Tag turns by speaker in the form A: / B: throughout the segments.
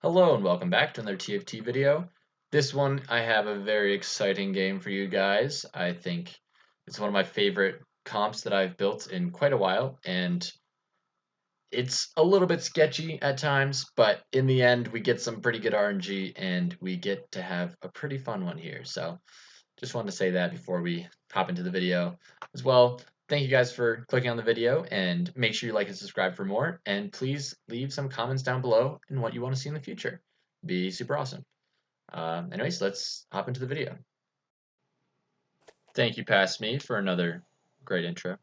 A: Hello and welcome back to another TFT video. This one I have a very exciting game for you guys. I think it's one of my favorite comps that I've built in quite a while, and it's a little bit sketchy at times, but in the end we get some pretty good RNG and we get to have a pretty fun one here. So just wanted to say that before we hop into the video as well. Thank you guys for clicking on the video, and make sure you like and subscribe for more, and please leave some comments down below in what you want to see in the future. Be super awesome. Anyways, let's hop into the video. Thank you, Past Me, for another great intro.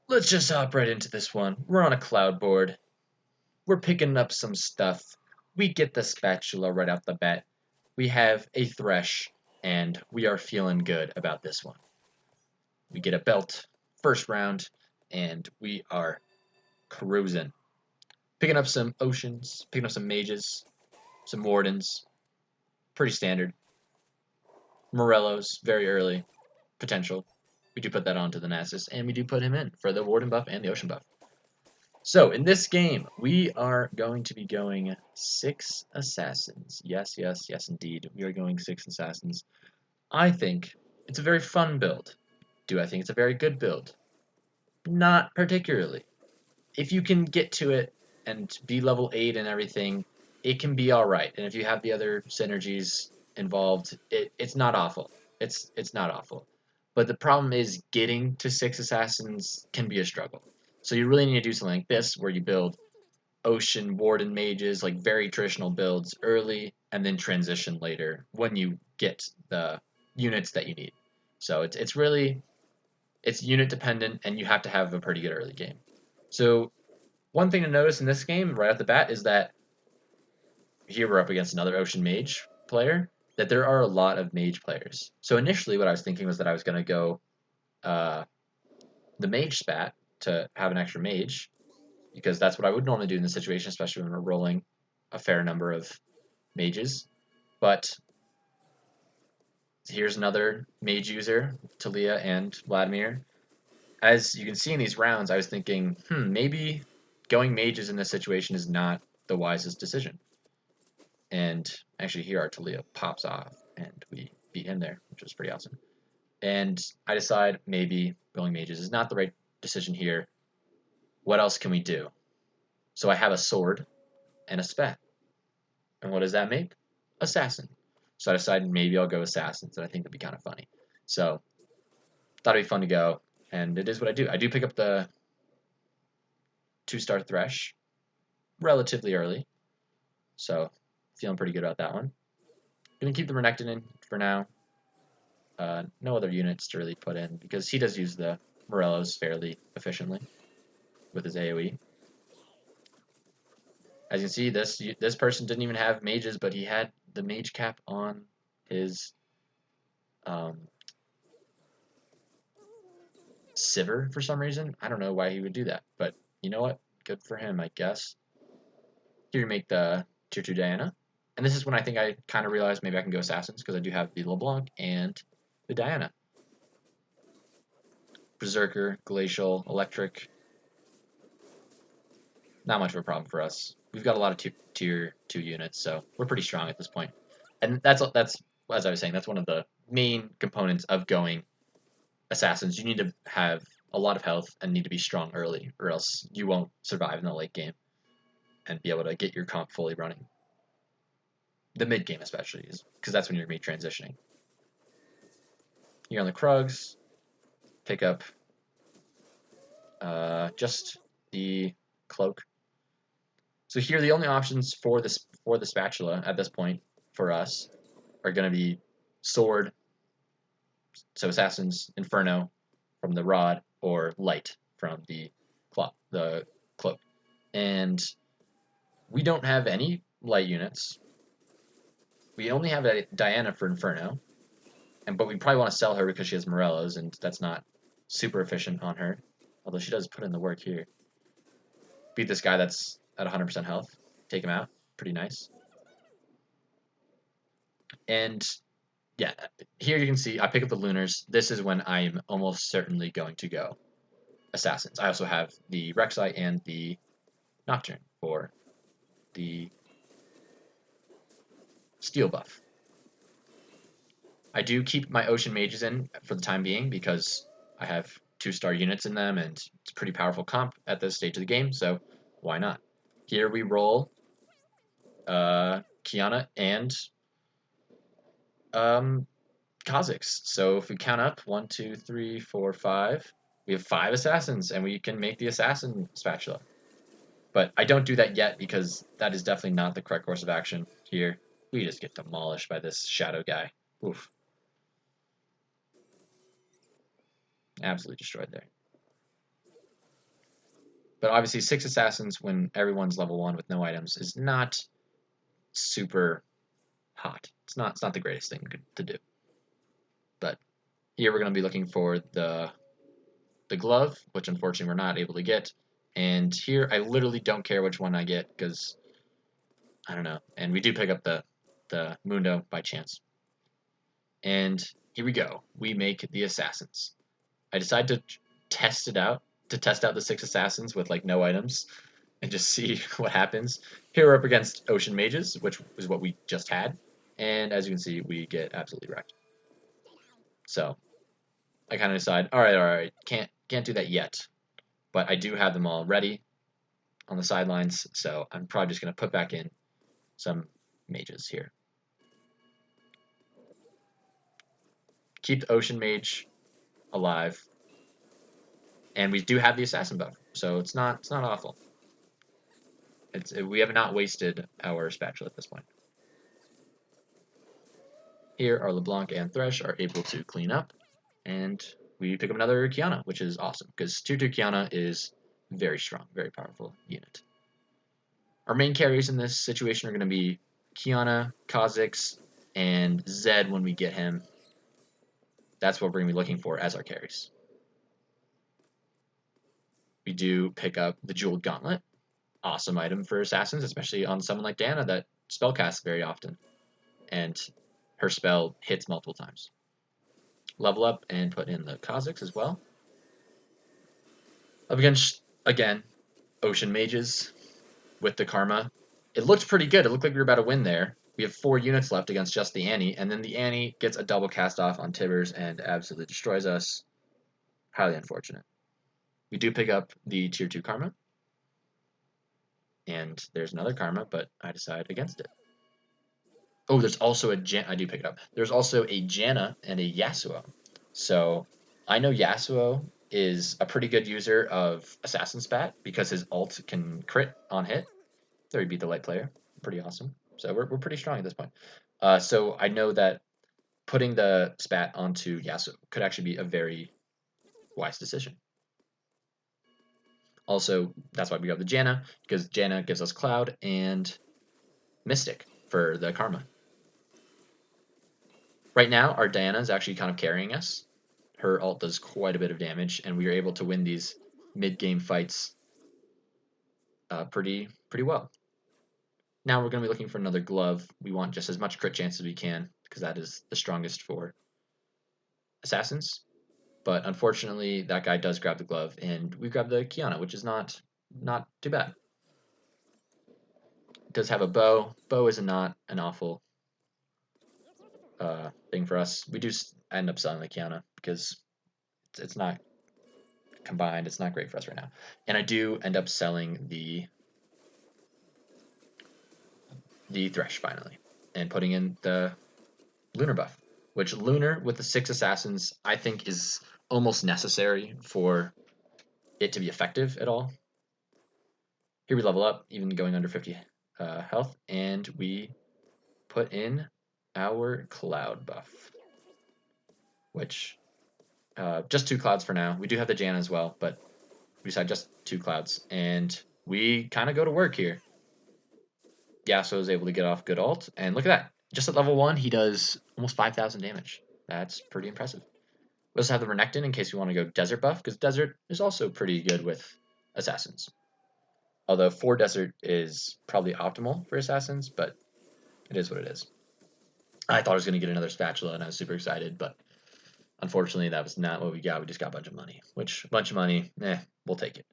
A: Let's just hop right into this one. We're on a cloud board. We're picking up some stuff. We get the spatula right out the bat. We have a thresh, and we are feeling good about this one. We get a belt first round, and we are cruising. Picking up some oceans, picking up some mages, some wardens. Pretty standard. Morello's very early potential. We do put that onto the Nasus, and we do put him in for the warden buff and the ocean buff. So in this game, we are going to be going 6 assassins. Yes, yes, yes, indeed. We are going 6 assassins. I think it's a very fun build. Do I think it's a very good build? Not particularly. If you can get to it and be level 8 and everything, it can be alright. And if you have the other synergies involved, it's not awful. It's not awful. But the problem is getting to 6 assassins can be a struggle. So you really need to do something like this, where you build ocean warden mages, like very traditional builds early, and then transition later when you get the units that you need. So it's really unit dependent, and you have to have a pretty good early game. So one thing to notice in this game right off the bat is that here we're up against another ocean mage player, that there are a lot of mage players. So initially what I was thinking was that I was going to go the mage spat to have an extra mage, because that's what I would normally do in this situation, especially when we're rolling a fair number of mages. But here's another mage user, Talia and Vladimir. As you can see in these rounds, I was thinking, maybe going mages in this situation is not the wisest decision. And actually here our Talia pops off, and we beat him there, which was pretty awesome. And I decide maybe going mages is not the right decision here. What else can we do? So I have a sword and a spat. And what does that make? Assassin. So I decided maybe I'll go assassins, and I think that'd be kind of funny. So thought it'd be fun to go, and it is what I do. I do pick up the 2-star thresh relatively early, so feeling pretty good about that one. Gonna keep the Renekton in for now. No other units to really put in, because he does use the Morellos fairly efficiently with his AoE. As you can see, this person didn't even have mages, but he had the mage cap on his Sivir for some reason. I don't know why he would do that, but you know what? Good for him, I guess. Here you make the tier 2 Diana. And this is when I think I kind of realized maybe I can go assassins, because I do have the LeBlanc and the Diana. Berserker, Glacial, Electric. Not much of a problem for us. We've got a lot of tier 2 units, so we're pretty strong at this point. And that's as I was saying, that's one of the main components of going assassins. You need to have a lot of health and need to be strong early, or else you won't survive in the late game and be able to get your comp fully running. The mid game especially, because that's when you're going to be transitioning. Here on the Krugs, pick up just the cloak. So here the only options for the spatula at this point for us are going to be sword, so assassins, inferno from the rod, or light from the cloak. And we don't have any light units. We only have a Diana for inferno, but we probably want to sell her because she has Morellos, and that's not super efficient on her, although she does put in the work here. Beat this guy that's at 100% health, take him out, pretty nice. And yeah, here you can see I pick up the Lunars. This is when I'm almost certainly going to go assassins. I also have the Rek'Sai and the Nocturne for the steel buff. I do keep my ocean mages in for the time being because I have 2-star units in them and it's a pretty powerful comp at this stage of the game, so why not? Here we roll Kiana and Kha'Zix. So if we count up 1, 2, 3, 4, 5, we have 5 assassins and we can make the assassin spatula. But I don't do that yet because that is definitely not the correct course of action here. We just get demolished by this shadow guy. Oof. Absolutely destroyed there. But obviously 6 assassins when everyone's level 1 with no items is not super hot. It's not the greatest thing to do. But here we're going to be looking for the glove, which unfortunately we're not able to get. And here I literally don't care which one I get because I don't know. And we do pick up the Mundo by chance. And here we go. We make the assassins. I decide to test it out, to test out the 6 assassins with like no items and just see what happens. Here we're up against ocean mages, which is what we just had. And as you can see, we get absolutely wrecked. So I kind of decide, all right, can't do that yet. But I do have them all ready on the sidelines, so I'm probably just going to put back in some mages here. Keep the ocean mage alive. And we do have the assassin buff, so it's not awful. We have not wasted our spatula at this point. Here, our LeBlanc and Thresh are able to clean up, and we pick up another Kiana, which is awesome, because Tier 2 Kiana is very strong, very powerful unit. Our main carries in this situation are going to be Kiana, Kha'Zix, and Zed when we get him. That's what we're going to be looking for as our carries. We do pick up the Jeweled Gauntlet. Awesome item for assassins, especially on someone like Dana that spellcasts very often. And her spell hits multiple times. Level up and put in the Kha'Zix as well. Up against, again, Ocean Mages with the Karma. It looked pretty good. It looked like we were about to win there. We have 4 units left against just the Annie, and then the Annie gets a double cast off on Tibbers and absolutely destroys us. Highly unfortunate. We do pick up the Tier 2 Karma. And there's another Karma, but I decide against it. Oh, there's also a I do pick it up. There's also a Janna and a Yasuo. So I know Yasuo is a pretty good user of Assassin Spat because his ult can crit on hit. There he'd be the light player. Pretty awesome. So we're pretty strong at this point. So I know that putting the Spat onto Yasuo could actually be a very wise decision. Also, that's why we got the Janna, because Janna gives us Cloud and Mystic for the Karma. Right now, our Diana is actually kind of carrying us. Her ult does quite a bit of damage, and we are able to win these mid-game fights pretty well. Now we're going to be looking for another glove. We want just as much crit chance as we can, because that is the strongest for assassins. But unfortunately, that guy does grab the glove, and we grab the Kiana, which is not too bad. It does have a bow. Bow is not an awful thing for us. We do end up selling the Kiana because it's not combined. It's not great for us right now. And I do end up selling the Thresh finally and putting in the Lunar buff, which Lunar with the 6 assassins I think is almost necessary for it to be effective at all. Here we level up, even going under 50 health, and we put in our Cloud buff, which just 2 clouds for now. We do have the Janna as well, but we decided just 2 clouds, and we kind of go to work here. Yasuo is able to get off good ult, and look at that. Just at level 1, he does almost 5,000 damage. That's pretty impressive. We also have the Renekton in case we want to go Desert buff, because Desert is also pretty good with Assassins. Although 4 Desert is probably optimal for Assassins, but it is what it is. I thought I was going to get another Spatula, and I was super excited, but unfortunately that was not what we got. We just got a bunch of money, which, a bunch of money, we'll take it.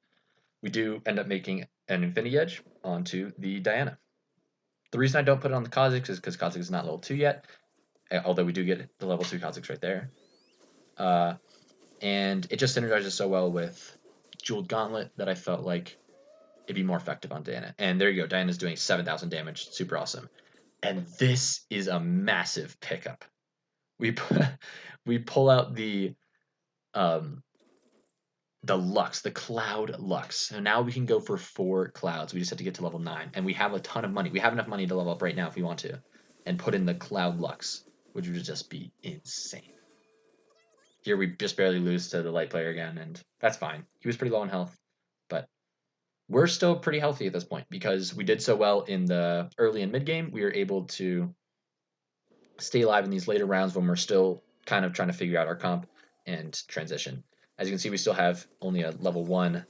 A: We do end up making an Infinity Edge onto the Diana. The reason I don't put it on the Kha'Zix is because Kha'Zix is not level 2 yet, although we do get the level 2 Kha'Zix right there. And it just synergizes so well with Jeweled Gauntlet that I felt like it'd be more effective on Diana. And there you go, Diana's doing 7,000 damage, super awesome. And this is a massive pickup. We we pull out the Lux, the Cloud Lux. So now we can go for 4 clouds. We just have to get to level 9, and we have a ton of money. We have enough money to level up right now if we want to, and put in the Cloud Lux, which would just be insane. Here we just barely lose to the light player again, and that's fine. He was pretty low on health, but we're still pretty healthy at this point because we did so well in the early and mid game. We were able to stay alive in these later rounds when we're still kind of trying to figure out our comp and transition. As you can see, we still have only a level 1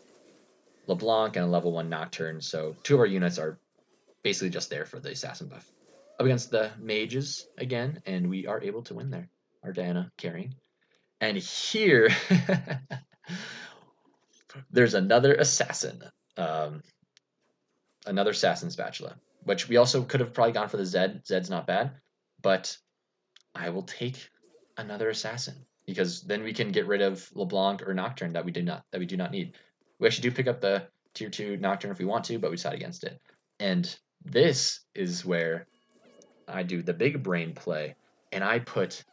A: LeBlanc and a level 1 Nocturne, so 2 of our units are basically just there for the assassin buff. Up against the mages again, and we are able to win there. Our Diana carrying. And here, there's another assassin. Another assassin spatula, which we also could have probably gone for the Zed. Zed's not bad, but I will take another assassin because then we can get rid of LeBlanc or Nocturne that we do not need. We actually do pick up the tier 2 Nocturne if we want to, but we decide against it. And this is where I do the big brain play, and I put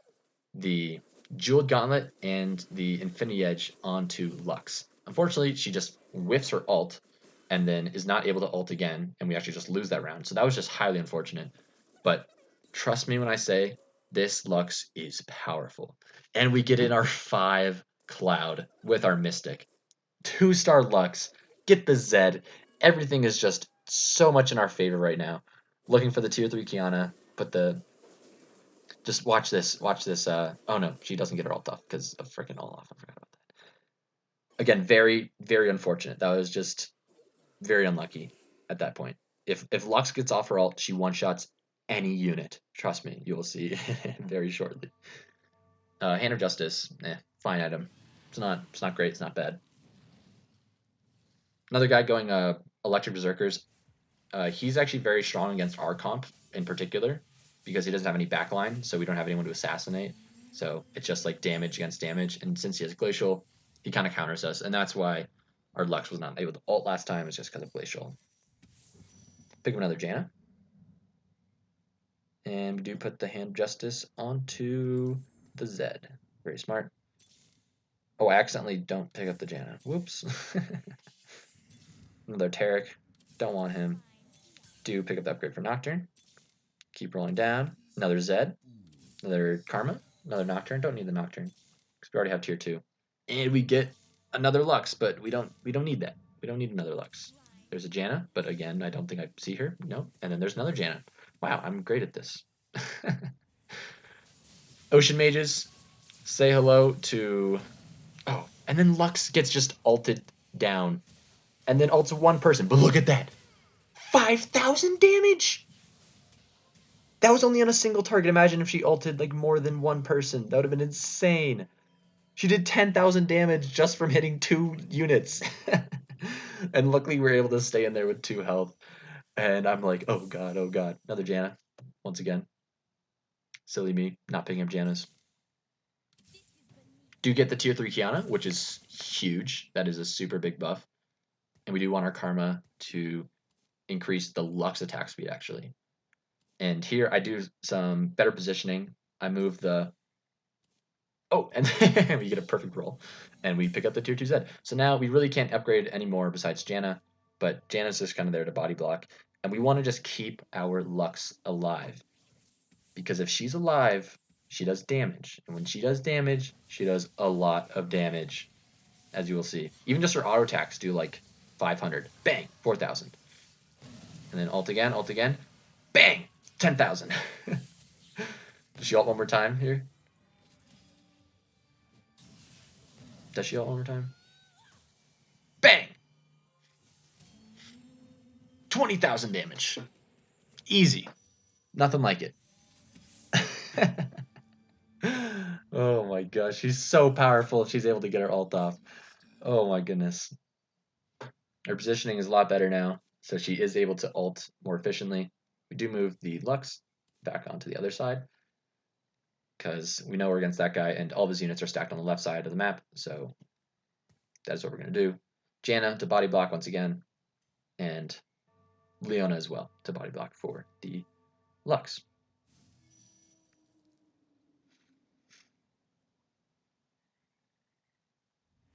A: the Jeweled Gauntlet and the Infinity Edge onto Lux. Unfortunately, she just whiffs her ult and then is not able to ult again, and we actually just lose that round. So that was just highly unfortunate. But trust me when I say this Lux is powerful. And we get in our 5 Cloud with our Mystic. 2-star Lux, get the Zed. Everything is just so much in our favor right now. Looking for the tier 3 Kiana, put the just watch this. Oh no, she doesn't get her ult off because of freaking Olaf. I forgot about that. Again, very, very unfortunate. That was just very unlucky at that point. If Lux gets off her ult, she one-shots any unit. Trust me, you will see very shortly. Hand of Justice, fine item. It's not great, it's not bad. Another guy going Electric Berserkers. He's actually very strong against our comp in particular because he doesn't have any backline, so we don't have anyone to assassinate. So it's just like damage against damage. And since he has Glacial, he kind of counters us. And that's why our Lux was not able to ult last time. It's just because of Glacial. Pick up another Janna. And we do put the Hand of Justice onto the Zed. Very smart. Oh, I accidentally don't pick up the Janna. Whoops. Another Taric. Don't want him. Do pick up the upgrade for Nocturne. Keep rolling down. Another Zed. Another Karma. Another Nocturne. Don't need the Nocturne because we already have tier 2. And we get another Lux, but we don't need that. We don't need another Lux. There's a Janna, but again, I don't think I see her. No. And then there's another Janna. Wow, I'm great at this. Ocean Mages, say hello to... Oh, and then Lux gets just ulted down. And then ults one person. But look at that. 5,000 damage! That was only on a single target. Imagine if she ulted like more than one person. That would have been insane. She did 10,000 damage just from hitting 2 units. And luckily we were able to stay in there with 2 health. And I'm like, oh god, oh god. Another Janna. Once again. Silly me, not picking up Jannas. Do get the tier 3 Kiana, which is huge. That is a super big buff. And we do want our Karma to increase the Lux attack speed, actually. And here I do some better positioning. I move the... Oh, and we get a perfect roll. And we pick up the tier 2 Zed. So now we really can't upgrade anymore besides Janna. But Janna's just kind of there to body block. And we want to just keep our Lux alive. Because if she's alive, she does damage. And when she does damage, she does a lot of damage. As you will see. Even just her auto attacks do like 500. Bang! 4,000. And then ult again. Bang! 10,000. Does she ult one more time here? Does she ult one more time? Bang! 20,000 damage. Easy. Nothing like it. Oh my gosh, she's so powerful if she's able to get her ult off. Oh my goodness. Her positioning is a lot better now, so she is able to ult more efficiently. We do move the Lux back onto the other side because we know we're against that guy, and all of his units are stacked on the left side of the map, so that's what we're going to do. Janna to body block once again, and Leona as well to body block for the Lux.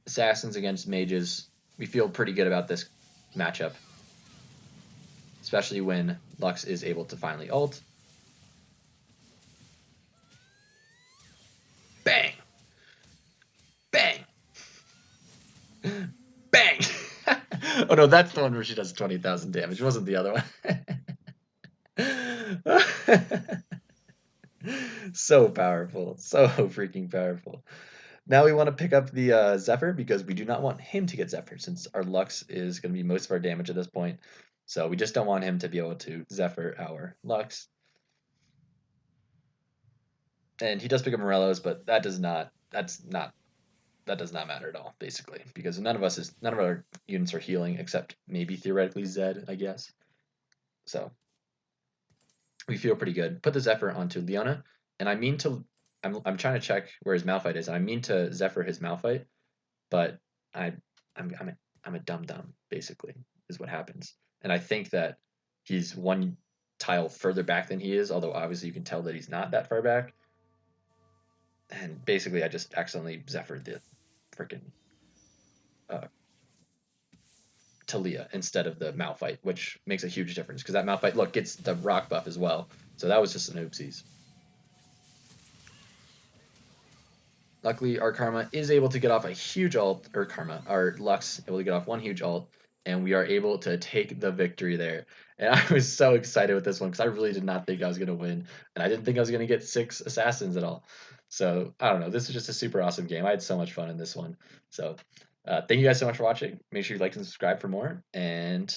A: Assassins against mages. We feel pretty good about this matchup, especially when Lux is able to finally ult. Bang! Bang! Bang! Oh no, that's the one where she does 20,000 damage. It wasn't the other one. So powerful. So freaking powerful. Now we want to pick up the Zephyr because we do not want him to get Zephyr since our Lux is going to be most of our damage at this point. So we just don't want him to be able to Zephyr our Lux. And he does pick up Morello's, but that does not matter at all, basically, because none of our units are healing except maybe theoretically Zed, I guess. So we feel pretty good. Put the Zephyr onto Leona, and I'm trying to check where his Malphite is, and I mean to Zephyr his Malphite, but I'm a dum dum, basically, is what happens. And I think that he's one tile further back than he is, although obviously you can tell that he's not that far back. And basically I just accidentally Zephyred the freaking Talia instead of the Malphite, which makes a huge difference because that Malphite, look, gets the rock buff as well. So that was just an oopsies. Luckily, our Karma is able to get off a huge ult, or Karma, our Lux able to get off one huge ult, and we are able to take the victory there. And I was so excited with this one because I really did not think I was going to win, and I didn't think I was going to get 6 assassins at all. So I don't know. This is just a super awesome game. I had so much fun in this one. So thank you guys so much for watching. Make sure you like and subscribe for more, and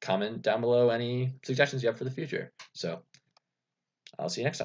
A: comment down below any suggestions you have for the future. So I'll see you next time.